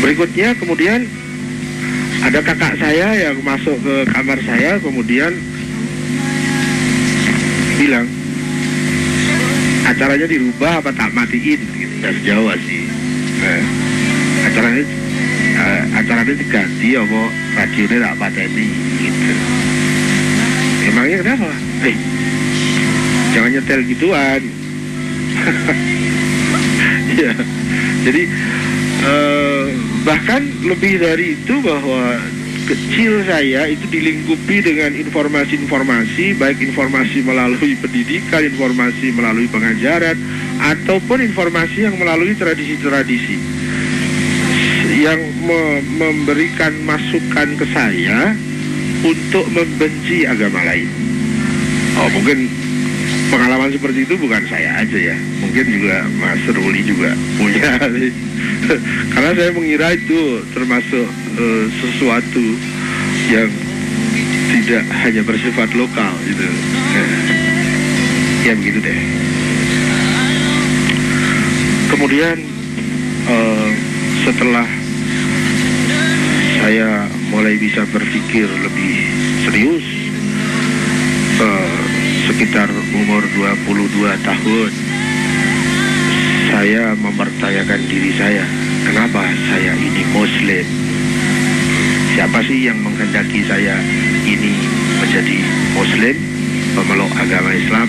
Berikutnya kemudian ada kakak saya yang masuk ke kamar saya, kemudian bilang, acaranya dirubah apa tak matiin gitu. Dari Jawa sih. Acaranya diganti apa radionya tak pateni gitu. Emangnya kenapa? Jangan nyetel gituan. Ya, jadi bahkan lebih dari itu, bahwa kecil saya itu dilingkupi dengan informasi-informasi, baik informasi melalui pendidikan, informasi melalui pengajaran, ataupun informasi yang melalui tradisi-tradisi yang memberikan masukan ke saya untuk membenci agama lain. Mungkin pengalaman seperti itu bukan saya aja ya, mungkin juga Mas Ruli juga punya. Karena saya mengira itu termasuk sesuatu yang tidak hanya bersifat lokal gitu. Ya begitu deh. Kemudian setelah saya mulai bisa berpikir lebih serius, sekitar umur 22 tahun, saya mempertanyakan diri saya, kenapa saya ini Muslim? Siapa sih yang menghendaki saya ini menjadi Muslim, pemeluk agama Islam?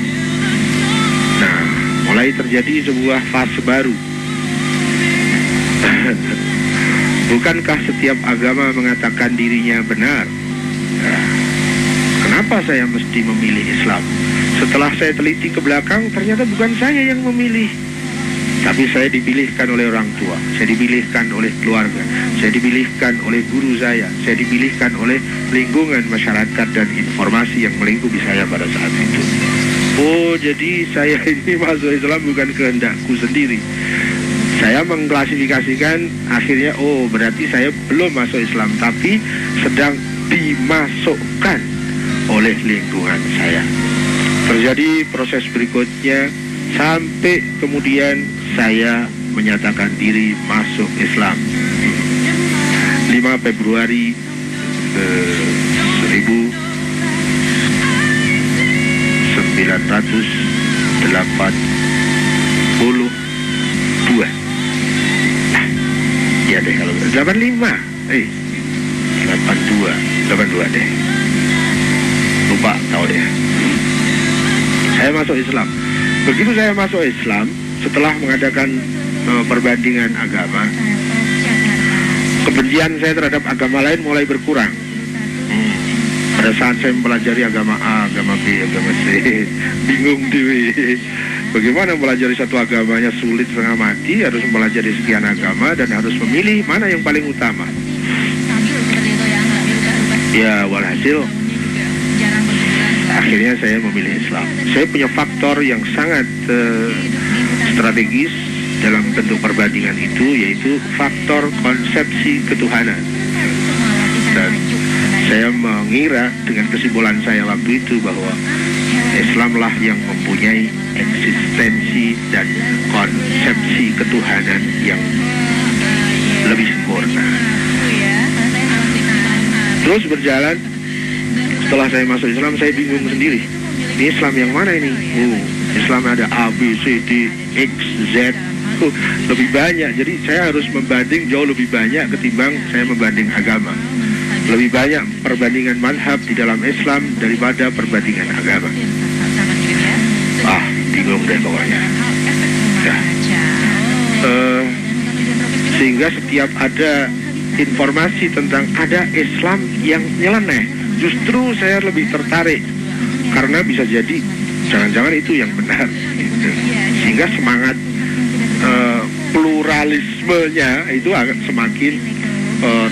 Nah, mulai terjadi sebuah fase baru. Bukankah setiap agama mengatakan dirinya benar? Nah, kenapa saya mesti memilih Islam? Setelah saya teliti ke belakang, ternyata bukan saya yang memilih, tapi saya dipilihkan oleh orang tua, saya dipilihkan oleh keluarga, saya dipilihkan oleh guru saya dipilihkan oleh lingkungan masyarakat dan informasi yang melingkupi saya pada saat itu. Oh, jadi saya ini masuk Islam bukan kehendakku sendiri. Saya mengklasifikasikan akhirnya, oh berarti saya belum masuk Islam, tapi sedang dimasukkan oleh lingkungan saya. Terjadi proses berikutnya sampai kemudian saya menyatakan diri masuk Islam 5 Februari 1982. Nah, 82 deh. Lupa tahu deh. Saya masuk Islam. Begitu saya masuk Islam, setelah mengadakan perbandingan agama, kebencian saya terhadap agama lain mulai berkurang. Pada saat saya mempelajari agama A, agama B, agama C, bingung dewi. Bagaimana mempelajari satu agamanya sulit setengah mati, harus mempelajari sekian agama dan harus memilih mana yang paling utama. Ya, walhasil akhirnya saya memilih Islam. Saya punya faktor yang sangat strategis dalam bentuk perbandingan itu, yaitu faktor konsepsi ketuhanan. Dan saya mengira dengan kesimpulan saya waktu itu bahwa Islamlah yang mempunyai eksistensi dan konsepsi ketuhanan yang lebih sempurna. Terus berjalan, setelah saya masuk Islam, saya bingung sendiri. Ini Islam yang mana ini? Islam ada A, B, C, D, X, Z. Lebih banyak. Jadi saya harus membanding jauh lebih banyak ketimbang saya membanding agama. Lebih banyak perbandingan mazhab di dalam Islam daripada perbandingan agama. Bingung deh pokoknya. Sehingga setiap ada informasi tentang ada Islam yang nyeleneh, justru saya lebih tertarik karena bisa jadi jangan-jangan itu yang benar. Sehingga semangat pluralismenya itu semakin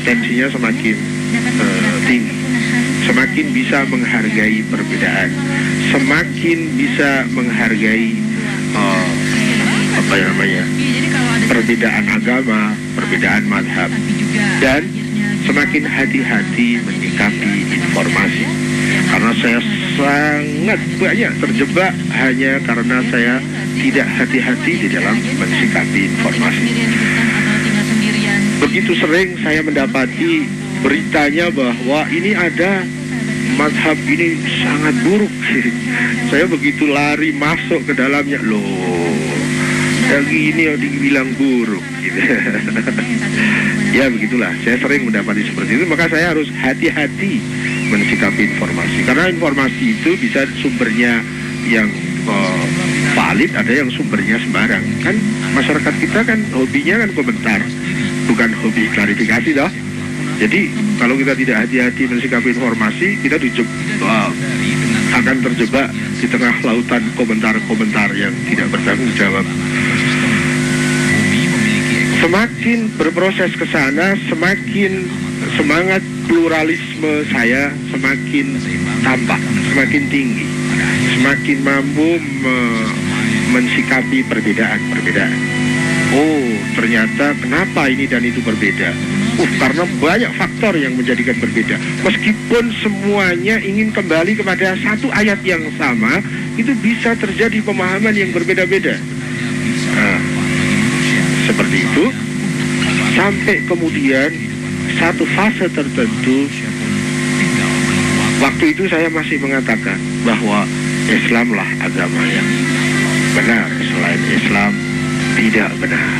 tensinya semakin tinggi, semakin bisa menghargai perbedaan, semakin bisa menghargai perbedaan agama, perbedaan mazhab, dan semakin hati-hati menyikapi informasi. Karena saya sangat banyak terjebak hanya karena saya tidak hati-hati di dalam mensikapi informasi. Begitu sering saya mendapati beritanya bahwa ini ada mazhab ini sangat buruk. Saya begitu lari masuk ke dalamnya, yang ini yang dibilang buruk gitu. Ya begitulah, saya sering mendapati seperti itu, maka saya harus hati-hati mensikapi informasi. Karena informasi itu bisa sumbernya yang valid, ada yang sumbernya sembarang. Kan masyarakat kita kan hobinya kan komentar, bukan hobi klarifikasi dah. Jadi kalau kita tidak hati-hati mensikapi informasi, kita akan terjebak di tengah lautan komentar-komentar yang tidak bertanggung jawab. Semakin berproses ke sana, semakin semangat pluralisme saya semakin tampak, semakin tinggi, semakin mampu mensikapi perbedaan-perbedaan. Ternyata kenapa ini dan itu berbeda? Karena banyak faktor yang menjadikan berbeda. Meskipun semuanya ingin kembali kepada satu ayat yang sama, itu bisa terjadi pemahaman yang berbeda-beda. Seperti itu, sampai kemudian satu fase tertentu, waktu itu saya masih mengatakan bahwa Islamlah agama yang benar, selain Islam tidak benar.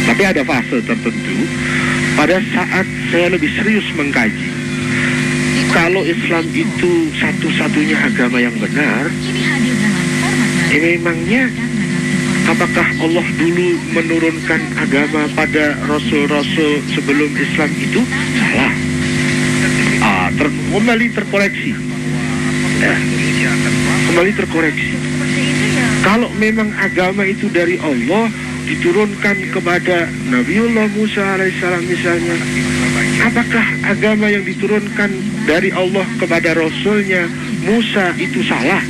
Tapi ada fase tertentu pada saat saya lebih serius mengkaji, kalau Islam itu satu-satunya agama yang benar, memangnya apakah Allah dulu menurunkan agama pada rasul-rasul sebelum Islam itu? Salah. Kembali terkoreksi. Kembali terkoreksi. Kalau memang agama itu dari Allah, diturunkan kepada Nabiullah Musa alaihissalam misalnya, apakah agama yang diturunkan dari Allah kepada Rasulnya Musa itu salah?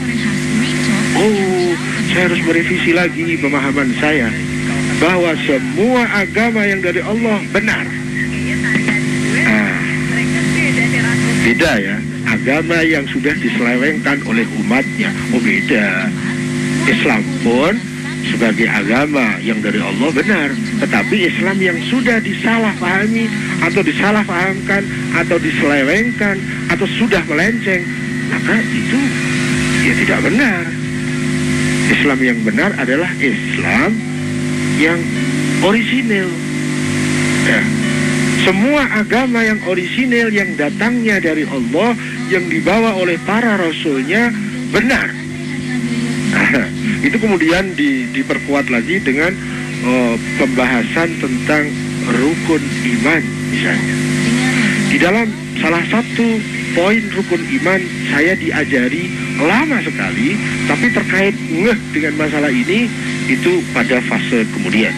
Saya harus merevisi lagi pemahaman saya bahwa semua agama yang dari Allah benar. Beda ya, agama yang sudah diselewengkan oleh umatnya, beda. Islam pun sebagai agama yang dari Allah benar, tetapi Islam yang sudah disalahpahami atau disalahpahamkan atau diselewengkan atau sudah melenceng, maka itu ya tidak benar. Islam yang benar adalah Islam yang orisinil. Semua agama yang orisinil, yang datangnya dari Allah, yang dibawa oleh para rasulnya benar. Itu kemudian diperkuat lagi dengan pembahasan tentang rukun iman misalnya. Di dalam salah satu poin rukun iman saya diajari lama sekali, tapi terkait dengan masalah ini itu pada fase kemudian,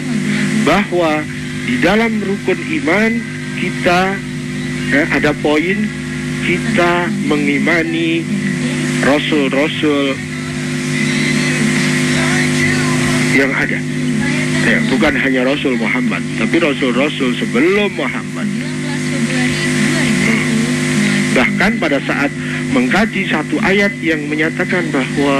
bahwa di dalam rukun iman kita ada poin kita mengimani rasul-rasul yang ada. Bukan hanya Rasul Muhammad, tapi rasul-rasul sebelum Muhammad. Bahkan pada saat mengkaji satu ayat yang menyatakan bahwa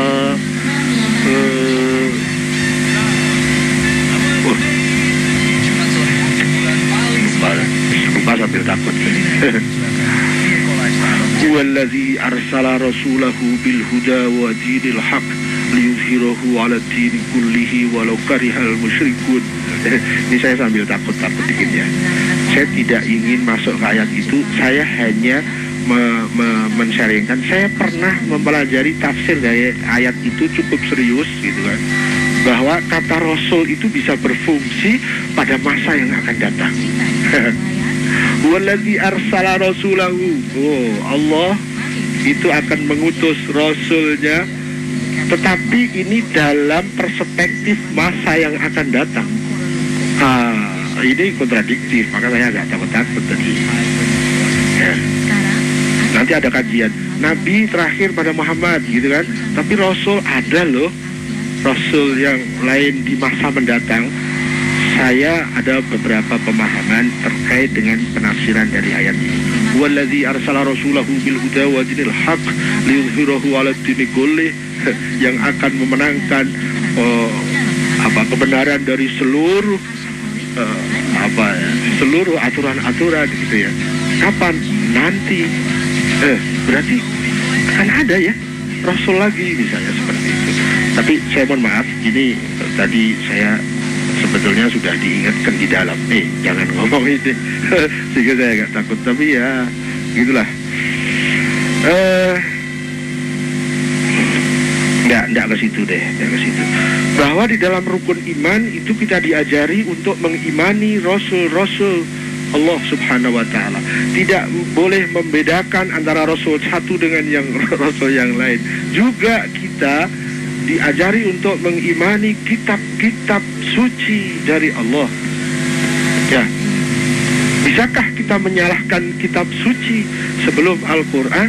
lupa sambil takut. Huwallazi arsala rasulahu bil huda wa dinil haq liyuzhirahu 'ala ad-din kullihi walau karihal musyrikun. Ini saya sambil takut dikit ya. Saya tidak ingin masuk ke ayat itu, saya hanya men-sharingkan. Saya pernah mempelajari tafsir dari ayat itu cukup serius gitu kan, bahwa kata rasul itu bisa berfungsi pada masa yang akan datang. Wallazi arsala rasulahu, Allah itu akan mengutus rasulnya, tetapi ini dalam perspektif masa yang akan datang. Ini kontradiktif, maka saya agak takut tadi. Ya. Nanti ada kajian Nabi terakhir pada Muhammad gitu kan, tapi rasul ada loh, rasul yang lain di masa mendatang. Saya ada beberapa pemahaman terkait dengan penafsiran dari ayat ini. Wallazi arsala rasulahu bil huda wa dinil haq liyuzhirahu 'ala ad-dini kullih, yang akan memenangkan kebenaran dari seluruh seluruh aturan-aturan gitu ya. Kapan? Nanti. Berarti akan ada ya rasul lagi misalnya seperti itu. Tapi saya mohon maaf, ini tadi saya sebetulnya sudah diingatkan di dalam, jangan ngomong ini sehingga saya agak takut, tapi ya gitulah. Enggak ke situ deh, enggak ke situ. Bahwa di dalam rukun iman itu kita diajari untuk mengimani rasul-rasul Allah Subhanahu wa ta'ala. Tidak boleh membedakan antara rasul satu dengan yang rasul yang lain. Juga kita diajari untuk mengimani kitab-kitab suci dari Allah. Ya. Bisakah kita menyalahkan kitab suci sebelum Al-Quran?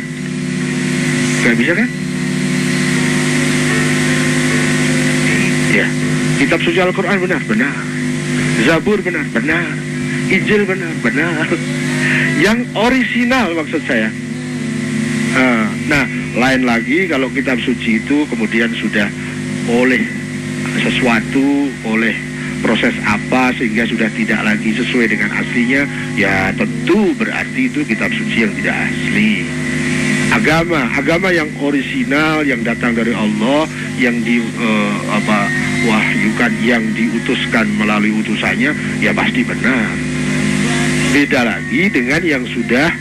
Gak bisa kan? Ya. Kitab suci Al-Quran benar. Zabur benar. Injil benar. Yang orisinal maksud saya. Nah, lain lagi kalau kitab suci itu kemudian sudah oleh sesuatu, oleh proses apa sehingga sudah tidak lagi sesuai dengan aslinya, ya tentu berarti itu kitab suci yang tidak asli. Agama yang orisinal, yang datang dari Allah, yang wahyukan, yang diutuskan melalui utusannya, ya pasti benar. Beda lagi dengan yang sudah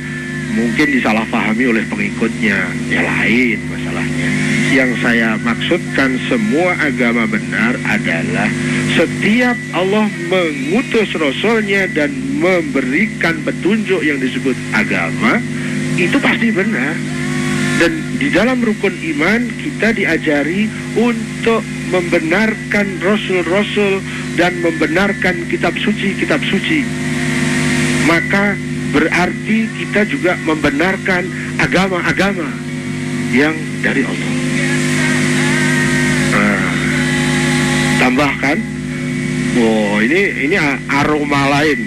mungkin disalahpahami oleh pengikutnya, ya lain masalahnya. Yang saya maksudkan semua agama benar adalah setiap Allah mengutus rasulnya dan memberikan petunjuk yang disebut agama, itu pasti benar. Dan di dalam rukun iman kita diajari untuk membenarkan rasul-rasul dan membenarkan kitab suci. Maka berarti kita juga membenarkan agama-agama yang dari Allah. Tambahkan, ini aroma lain,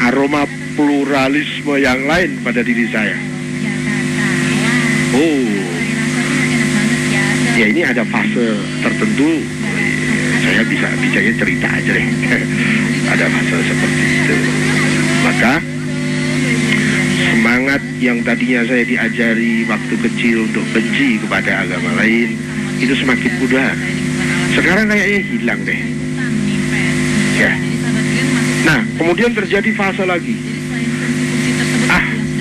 aroma pluralisme yang lain pada diri saya. Ya ini ada fase tertentu, saya bisa cerita aja deh. Ada fase seperti itu. Maka semangat yang tadinya saya diajari waktu kecil untuk benci kepada agama lain itu semakin pudar. Sekarang kayaknya hilang deh. Ya. Nah, kemudian terjadi fase lagi.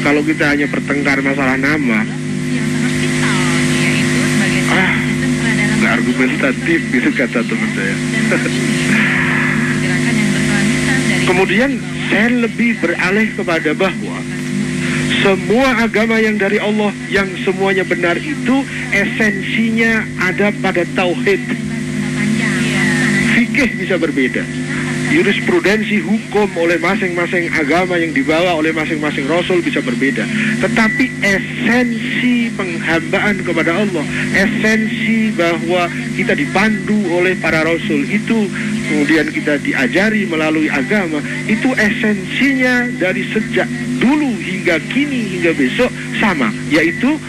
Kalau kita hanya bertengkar masalah nama, nggak argumentatif gitu kata teman saya. Kemudian saya lebih beralih kepada bahwa semua agama yang dari Allah yang semuanya benar itu esensinya ada pada tauhid. Fikih bisa berbeda, jurisprudensi hukum oleh masing-masing agama yang dibawa oleh masing-masing rasul bisa berbeda, tetapi esensi penghambaan kepada Allah, esensi bahwa kita dipandu oleh para rasul itu, kemudian kita diajari melalui agama, itu esensinya dari sejak dulu hingga kini hingga besok sama, yaitu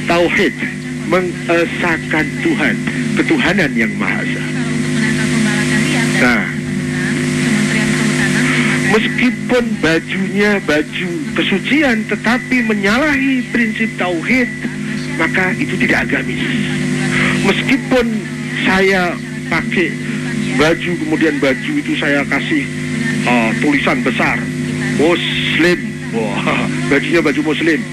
tauhid, mengesahkan Tuhan, ketuhanan yang Maha Esa. Nah, meskipun bajunya baju kesucian tetapi menyalahi prinsip tauhid, maka itu tidak agamis. Meskipun saya pakai baju, kemudian baju itu saya kasih tulisan besar Muslim, wah, bajunya baju Muslim,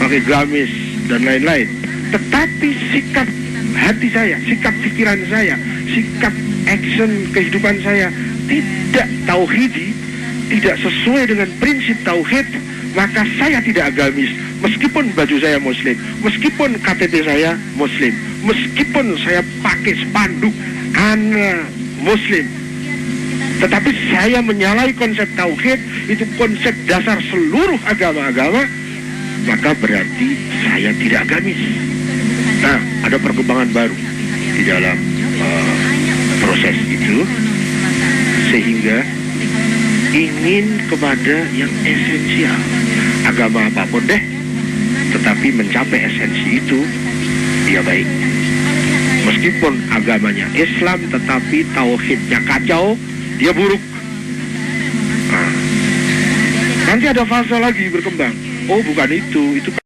pakai gamis dan lain-lain, tetapi sikap hati saya, sikap pikiran saya, sikap action kehidupan saya tidak tauhidi, tidak sesuai dengan prinsip tauhid, maka saya tidak agamis. Meskipun baju saya Muslim, meskipun KTP saya Muslim, meskipun saya pakai spanduk Ana Muslim, tetapi saya menyalahi konsep tauhid, itu konsep dasar seluruh agama-agama, maka berarti saya tidak agamis. Nah, ada perkembangan baru di dalam proses itu, sehingga ingin kepada yang esensial. Agama apapun deh, tetapi mencapai esensi itu, dia baik. Meskipun agamanya Islam, tetapi tauhidnya kacau, dia buruk. Nah, nanti ada fase lagi berkembang. Oh, bukan itu